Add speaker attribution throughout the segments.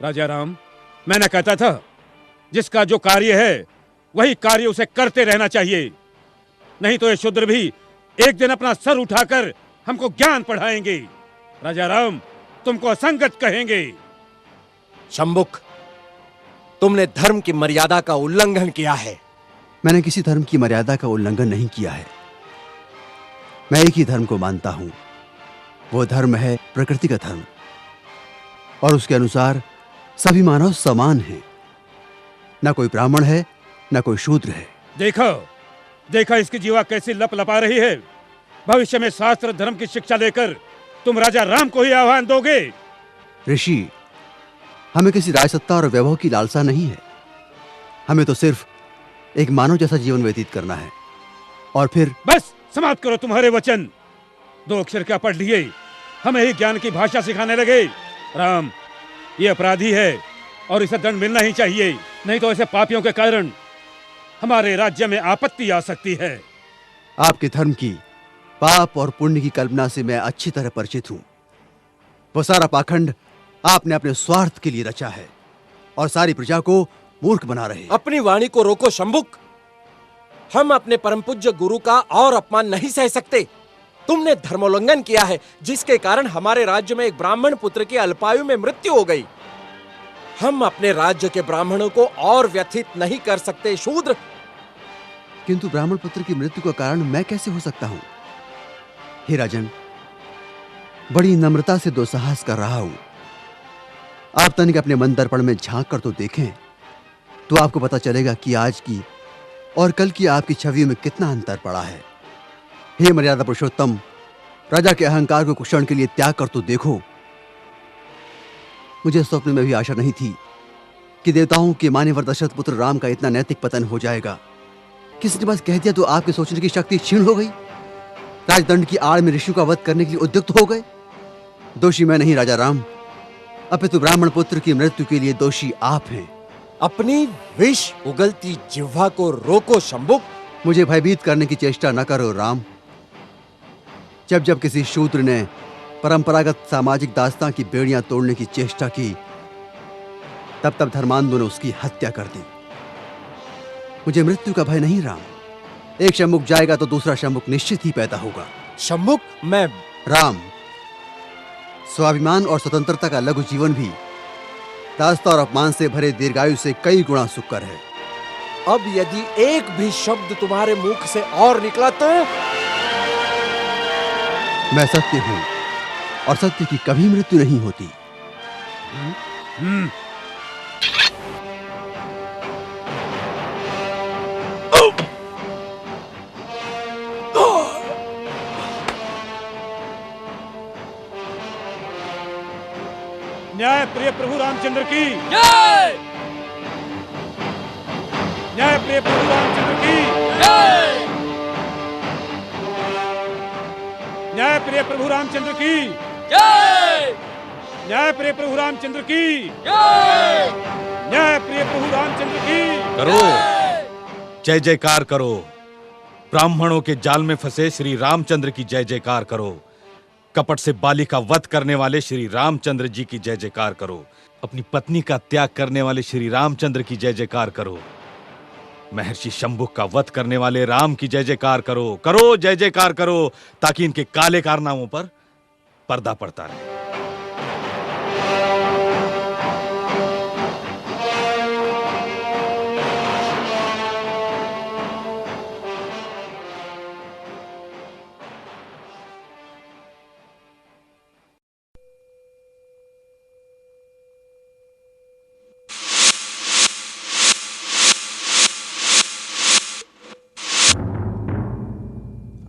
Speaker 1: राजा राम, मैंने कहता था जिसका जो कार्य है वही कार्य उसे करते रहना चाहिए, नहीं तो ये शूद्र भी एक दिन अपना सर उठाकर हमको ज्ञान पढ़ाएंगे। राजा राम, तुमको असंगत कहेंगे।
Speaker 2: शंभुक, तुमने धर्म की मर्यादा का उल्लंघन किया है।
Speaker 3: मैंने किसी धर्म की मर्यादा का उल्लंघन नहीं किया है। मैं एक ही धर्म को मानता हूं, वो धर्म है प्रकृति का धर्म, और उसके अनुसार सभी मानव समान हैं। ना कोई ब्राह्मण है, ना कोई शूद्र है।
Speaker 1: देखो देखा इसकी जीवा कैसी लप लपा रही है। भविष्य में शास्त्र धर्म की शिक्षा लेकर तुम राजा राम को ही आह्वान दोगे।
Speaker 3: ऋषि, हमें किसी राजसत्ता और वैभव की लालसा नहीं है। हमें तो सिर्फ एक मानव जैसा जीवन व्यतीत करना है। और फिर
Speaker 1: बस समाप्त करो तुम्हारे वचन। 2 अक्षर क्या पढ़ लिए, हमें ही ज्ञान की भाषा सिखाने लगे। राम, ये अपराधी है और इसे दंड मिलना ही चाहिए, नहीं तो ऐसे पापियों के कारण हमारे राज्य में आपत्ति आ सकती है।
Speaker 3: आपके धर्म की पाप और पुण्य की कल्पना से मैं अच्छी तरह परिचित हूं। वो सारा पाखंड आपने अपने स्वार्थ के लिए रचा है और सारी प्रजा को मूर्ख बना रहे।
Speaker 2: अपनी वाणी को रोको शंभुक। हम अपने परम पूज्य गुरु का और अपमान नहीं सह सकते। तुमने धर्मोल्लंघन किया है, जिसके कारण हमारे राज्य में एक ब्राह्मण पुत्र की अल्पायु में मृत्यु हो गई। हम अपने राज्य के ब्राह्मणों को और व्यथित नहीं कर सकते शूद्र।
Speaker 3: किंतु ब्राह्मण पुत्र की मृत्यु का कारण मैं कैसे हो सकता हूं? हे राजन, बड़ी नम्रता से दुस्साहस कर रहा हूं। आप तनिक अपने मन दर्पण में झांक कर तो देखें, तो आपको पता चलेगा कि आज की और कल की आपकी छवि में कितना अंतर पड़ा है। हे मर्यादा पुरुषोत्तम, राजा के अहंकार को कुछ क्षण के लिए त्याग कर तो देखो। मुझे स्वप्न में भी आशा नहीं थी कि देवताओं के मान्यवर दशरथ पुत्र राम का इतना नैतिक पतन हो जाएगा। किसी ने बस कह दिया तो आपके सोचने की शक्ति क्षीण हो गई। राजदंड की आड़ में ऋषियों का वध करने के लिए उद्युक्त हो गए। दोषी मैं नहीं राजा राम, अपितु ब्राह्मण पुत्र की मृत्यु के लिए दोषी आप हैं।
Speaker 2: अपनी विष उगलती जिह्वा को रोको शंभुक।
Speaker 3: मुझे भयभीत करने की चेष्टा न करो राम। जब जब किसी शूद्र ने परंपरागत सामाजिक दास्तां की बेड़ियां तोड़ने की चेष्टा की, तब तब धर्मांधों ने उसकी हत्या कर दी। मुझे मृत्यु का भय नहीं राम। एक शंभुक जाएगा तो दूसरा शंभुक निश्चित ही पैदा होगा।
Speaker 2: शंभुक, मैं
Speaker 3: राम, स्वाभिमान और स्वतंत्रता का लघु जीवन भी दास्ता और अपमान से भरे दीर्घायु से कई गुणा सुकर है।
Speaker 2: अब यदि एक भी शब्द तुम्हारे मुख से और निकला तो
Speaker 3: मैं सत्य हूं और सत्य की कभी मृत्यु नहीं होती।
Speaker 1: न्याय प्रिय प्रभु रामचंद्र की
Speaker 4: जय।
Speaker 1: न्याय प्रिय प्रभु रामचंद्र की
Speaker 4: जय।
Speaker 1: न्याय प्रिय प्रभु रामचंद्र की
Speaker 4: जय।
Speaker 1: न्याय प्रिय प्रभु रामचंद्र की
Speaker 4: जय।
Speaker 1: न्याय प्रिय प्रभु रामचंद्र की।
Speaker 5: करो, जय जयकार करो। ब्राह्मणों के जाल में फंसे श्री रामचंद्र की जय जयकार करो। कपट से बाली का वध करने वाले श्री रामचंद्र जी की जय जयकार करो। अपनी पत्नी का त्याग करने वाले श्री रामचंद्र की जय जयकार करो। महर्षि शंभुक का वध करने वाले राम की जय जयकार करो। करो, जय जयकार करो, ताकि इनके काले कारनामों पर पर्दा पड़ता रहे।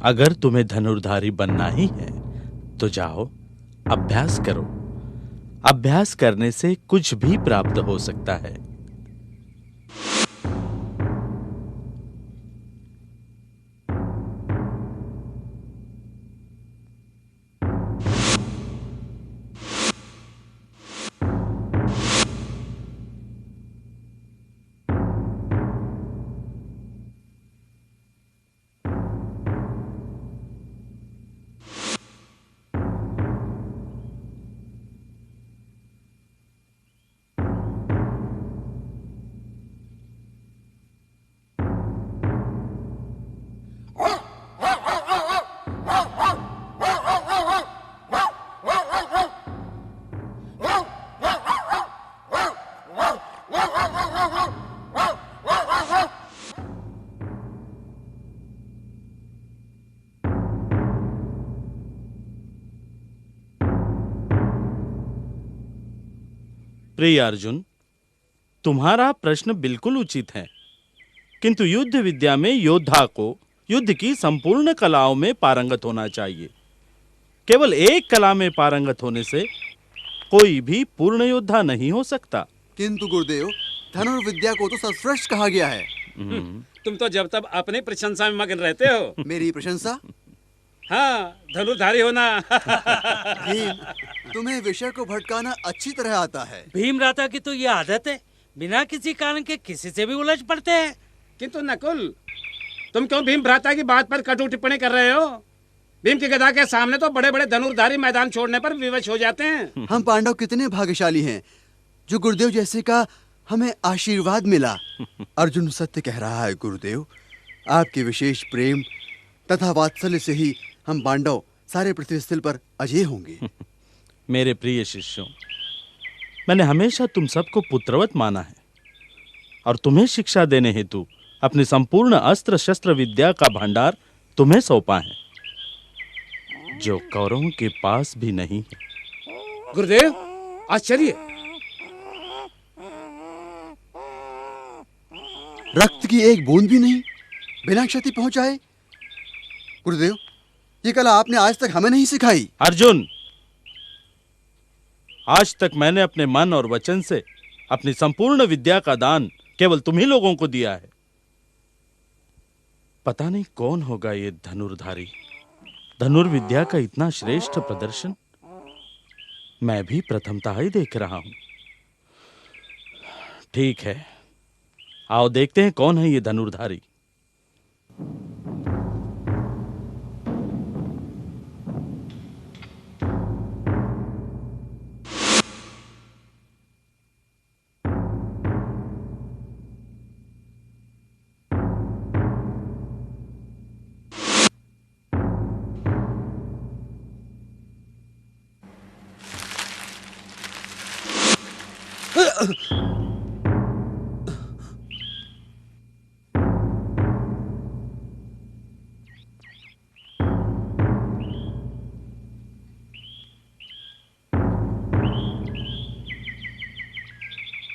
Speaker 4: अगर तुम्हें धनुर्धारी बनना ही है तो जाओ, अभ्यास करो। अभ्यास करने से कुछ भी प्राप्त हो सकता है। प्रिय अर्जुन, तुम्हारा प्रश्न बिल्कुल उचित है, किंतु युद्ध विद्या में योद्धा को युद्ध की संपूर्ण कलाओं में पारंगत होना चाहिए। केवल एक कला में पारंगत होने से कोई भी पूर्ण योद्धा नहीं हो सकता।
Speaker 3: किंतु गुरुदेव, धनुर्विद्या को तो सर्वश्रेष्ठ कहा गया है।
Speaker 1: तुम तो जब तब अपनी प्रशंसा में मगन रहते हो।
Speaker 3: मेरी प्रशंसा?
Speaker 1: हाँ, धनुर्धारी होना।
Speaker 3: भीम, तुम्हें विषय को भटकाना अच्छी तरह आता है।
Speaker 6: भीमराता की तो ये आदत है, बिना किसी कारण के किसी से भी उलझ पड़ते हैं।
Speaker 1: किंतु नकुल, तुम क्यों भीम भ्राता की बात पर कटु टिप्पणी कर रहे हो? भीम की गदा के सामने तो बड़े बड़े धनुर्धारी मैदान छोड़ने पर विवश हो जाते हैं।
Speaker 3: हम पांडव कितने भाग्यशाली हैं जो गुरुदेव जैसे का हमें आशीर्वाद मिला। अर्जुन सत्य कह रहा है गुरुदेव, आपके विशेष प्रेम तथा वात्सल्य से ही हम पांडव सारे पृथ्वी स्थल पर अजय होंगे।
Speaker 4: मेरे प्रिय शिष्यों, मैंने हमेशा तुम सबको पुत्रवत माना है और तुम्हें शिक्षा देने हेतु अपनी संपूर्ण अस्त्र शस्त्र विद्या का भंडार तुम्हें सौंपा है, जो कौरवों के पास भी नहीं है।
Speaker 1: गुरुदेव, आश्चर्य!
Speaker 3: रक्त की एक बूंद भी नहीं, बिना क्षति पहुंचाए। गुरुदेव, ये कला आपने आज तक हमें नहीं सिखाई।
Speaker 4: अर्जुन, आज तक मैंने अपने मन और वचन से अपनी संपूर्ण विद्या का दान केवल तुम्ही लोगों को दिया है। पता नहीं कौन होगा ये धनुर्धारी। धनुर्विद्या का इतना श्रेष्ठ प्रदर्शन मैं भी प्रथमतः ही देख रहा हूं। ठीक है, आओ देखते हैं कौन है ये धनुर्धारी।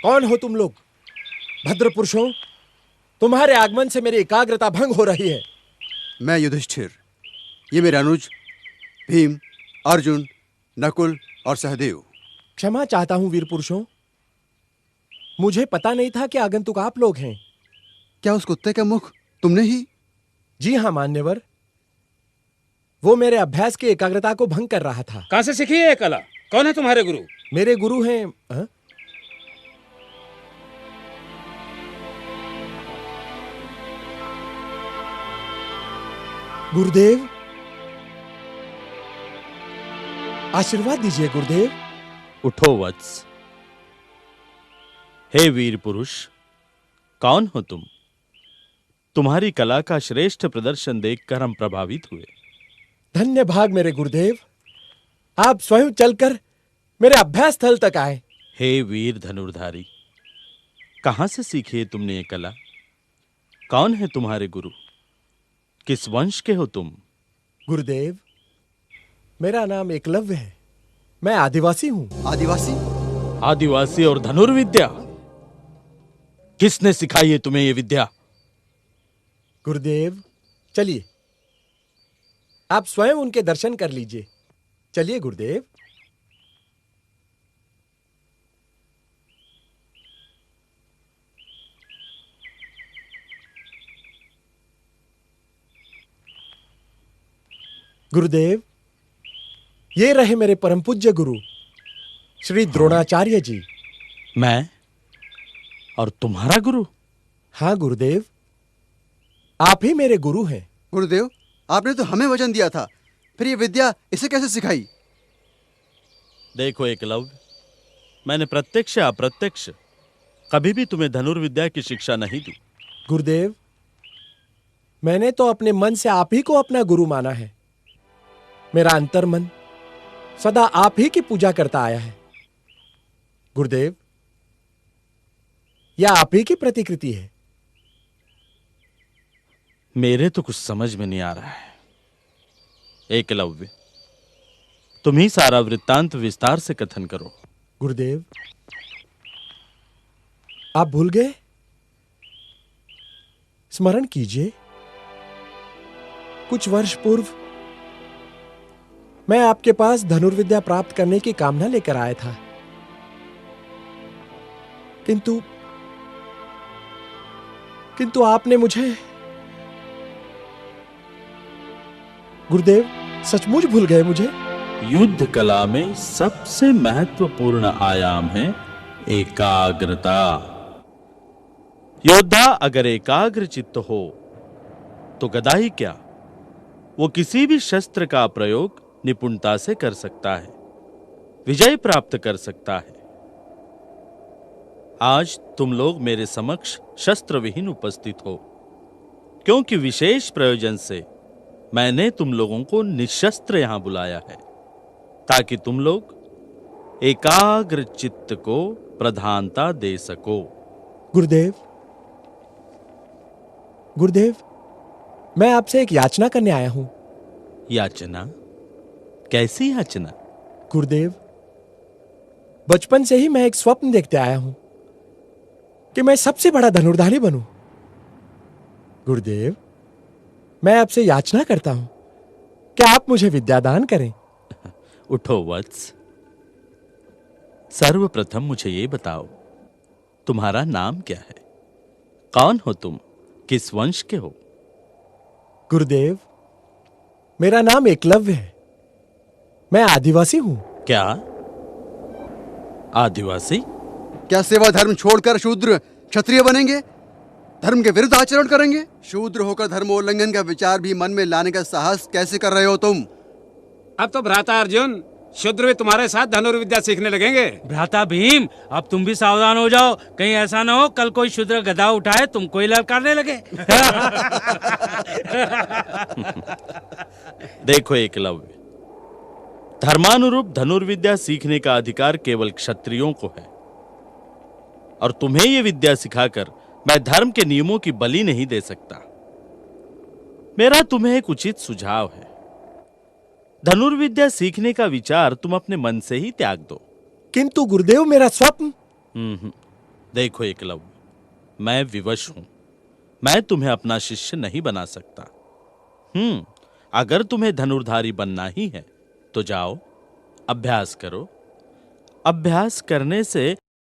Speaker 2: कौन हो तुम लोग? भद्र पुरुषों, तुम्हारे आगमन से मेरी एकाग्रता भंग हो रही है।
Speaker 3: मैं युधिष्ठिर, ये मेरे अनुज भीम, अर्जुन, नकुल और सहदेव।
Speaker 2: क्षमा चाहता हूं वीर पुरुषों, मुझे पता नहीं था कि आगंतुक आप लोग हैं।
Speaker 3: क्या उस कुत्ते का मुख तुमने ही?
Speaker 2: जी हां मान्यवर, वो मेरे अभ्यास की एकाग्रता को भंग कर रहा था।
Speaker 1: कहां से सीखी है ये कला? कौन है तुम्हारे गुरु?
Speaker 2: मेरे गुरु हैं गुरुदेव, आशीर्वाद दीजिए गुरुदेव।
Speaker 4: उठो वत्स। हे वीर पुरुष, कौन हो तुम? तुम्हारी कला का श्रेष्ठ प्रदर्शन देखकर हम प्रभावित हुए।
Speaker 2: धन्य भाग मेरे गुरुदेव, आप स्वयं चलकर मेरे अभ्यास स्थल तक आए।
Speaker 4: हे वीर धनुर्धारी, कहां से सीखी है तुमने ये कला? कौन है तुम्हारे गुरु? किस वंश के हो तुम?
Speaker 2: गुरुदेव, मेरा नाम एकलव्य है, मैं आदिवासी हूं।
Speaker 3: आदिवासी?
Speaker 4: आदिवासी और धनुर्विद्या? किसने सिखाई है तुम्हें ये विद्या?
Speaker 2: गुरुदेव, चलिए आप स्वयं उनके दर्शन कर लीजिए। चलिए गुरुदेव। गुरुदेव, ये रहे मेरे परम पूज्य गुरु श्री द्रोणाचार्य जी।
Speaker 4: मैं और तुम्हारा गुरु?
Speaker 2: हाँ गुरुदेव, आप ही मेरे गुरु हैं।
Speaker 3: गुरुदेव, आपने तो हमें वचन दिया था, फिर ये विद्या इसे कैसे सिखाई?
Speaker 4: देखो एकलव्य, मैंने प्रत्यक्ष या अप्रत्यक्ष कभी भी तुम्हें धनुर्विद्या की शिक्षा नहीं दी।
Speaker 2: गुरुदेव, मैंने तो अपने मन से आप ही को अपना गुरु माना है। मेरा अंतर्मन सदा आप ही की पूजा करता आया है। गुरुदेव, यह आप ही की प्रतिकृति है।
Speaker 4: मेरे तो कुछ समझ में नहीं आ रहा है। एकलव्य, तुम ही सारा वृत्तांत विस्तार से कथन करो।
Speaker 2: गुरुदेव, आप भूल गए? स्मरण कीजिए, कुछ वर्ष पूर्व मैं आपके पास धनुर्विद्या प्राप्त करने की कामना लेकर आया था, किंतु आपने मुझे। गुरुदेव, सचमुच भूल गए मुझे?
Speaker 4: युद्ध कला में सबसे महत्वपूर्ण आयाम है एकाग्रता। योद्धा अगर एकाग्र चित्त हो तो गदा ही क्या, वो किसी भी शस्त्र का प्रयोग निपुणता से कर सकता है, विजय प्राप्त कर सकता है। आज तुम लोग मेरे समक्ष शस्त्र विहीन उपस्थित हो, क्योंकि विशेष प्रयोजन से मैंने तुम लोगों को निशस्त्र यहां बुलाया है, ताकि तुम लोग एकाग्र चित्त को प्रधानता दे सको।
Speaker 2: गुरुदेव, गुरुदेव, मैं आपसे एक याचना करने आया हूं।
Speaker 4: याचना? कैसी याचना?
Speaker 2: गुरुदेव, बचपन से ही मैं एक स्वप्न देखते आया हूं कि मैं सबसे बड़ा धनुर्धारी बनूं। गुरुदेव, मैं आपसे याचना करता हूं कि आप मुझे विद्यादान करें।
Speaker 4: उठो वत्स, सर्वप्रथम मुझे ये बताओ, तुम्हारा नाम क्या है? कौन हो तुम? किस वंश के हो?
Speaker 2: गुरुदेव, मेरा नाम एकलव्य है। मैं आदिवासी हूं।
Speaker 4: क्या आदिवासी?
Speaker 3: क्या सेवा धर्म छोड़कर शूद्र क्षत्रिय बनेंगे? धर्म के विरुद्ध आचरण करेंगे? शूद्र होकर धर्मोल्लंघन का विचार भी मन में लाने का साहस कैसे कर रहे हो तुम?
Speaker 1: अब तो भ्राता अर्जुन, शूद्र भी तुम्हारे साथ धनुर्विद्या सीखने लगेंगे।
Speaker 6: भ्राता भीम, अब तुम भी सावधान हो जाओ, कहीं ऐसा ना हो कल कोई शूद्र गदा उठाए तुमको ही ललकारने लगे।
Speaker 4: देखो एकलव्य, धर्मानुरूप धनुर्विद्या सीखने का अधिकार केवल क्षत्रियों को है, और तुम्हें यह विद्या सिखाकर मैं धर्म के नियमों की बलि नहीं दे सकता। मेरा तुम्हें एक उचित सुझाव है, धनुर्विद्या सीखने का विचार तुम अपने मन से ही त्याग दो।
Speaker 2: किंतु गुरुदेव, मेरा स्वप्न।
Speaker 4: देखो एकलव्य, मैं विवश हूं, मैं तुम्हें अपना शिष्य नहीं बना सकता। अगर तुम्हें धनुर्धारी बनना ही है तो जाओ, अभ्यास करो। अभ्यास करने से